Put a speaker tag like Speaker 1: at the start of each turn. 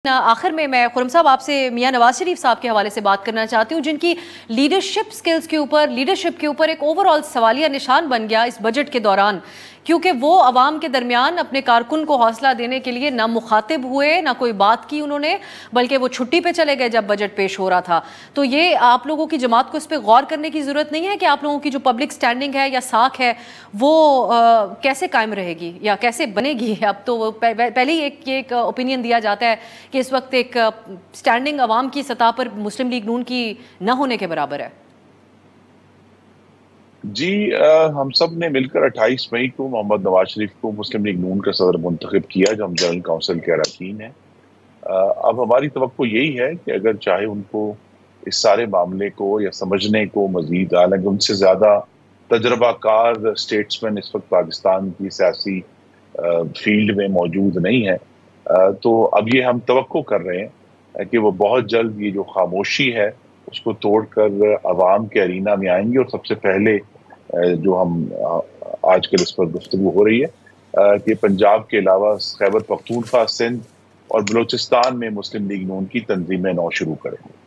Speaker 1: آخر میں خرم صاحب آپ سے میاں نواز شریف صاحب کے حوالے سے بات کرنا چاہتی ہوں، جن کی لیڈرشپ سکلز کے اوپر لیڈرشپ کے اوپر ایک اوورآل سوالیہ نشان بن گیا اس بجٹ کے دوران، کیونکہ وہ عوام کے درمیان اپنے کارکن کو حوصلہ دینے کے لیے نہ مخاطب ہوئے، نہ کوئی بات کی انہوں نے، بلکہ وہ چھٹی پہ چلے گئے جب بجٹ پیش ہو رہا تھا۔ تو یہ آپ لوگوں کی جماعت کو اس پہ غور کرنے کی ضرورت نہیں ہے کہ آپ لوگوں کی جو پبلک سٹینڈنگ ہے یا ساکھ ہے وہ کیسے قائم رہے گی یا کیسے بنے گی؟ اب تو پہلے ہی ایک اوپینین دیا جاتا ہے کہ اس وقت ایک سٹینڈنگ عوام کی سطح پر مسلم لیگ نون کی نہ ہونے کے برابر ہے۔
Speaker 2: جی ہم سب نے مل کر 28 مئی کو محمد نواز شریف کو مسلم لیگ نون کا صدر منتخب کیا جو ہم جنرل کونسل کے اراکین ہیں۔ اب ہماری توقع یہی ہے کہ اگر چاہے ان کو اس سارے معاملے کو یا سمجھنے کو مزید، حالانکہ ان سے زیادہ تجربہ کار سٹیٹسمین اس وقت پاکستان کی سیاسی فیلڈ میں موجود نہیں ہے، تو اب یہ ہم توقع کر رہے ہیں کہ وہ بہت جلد یہ جو خاموشی ہے اس کو توڑ کر عوام کے ارینا میں آئیں گے، اور سب سے پہلے جو ہم آج کل اس پر گفتگو ہو رہی ہے کہ پنجاب کے علاوہ خیبر پختونخوا، سندھ اور بلوچستان میں مسلم لیگ نون کی تنظیمیں نو شروع کریں گے۔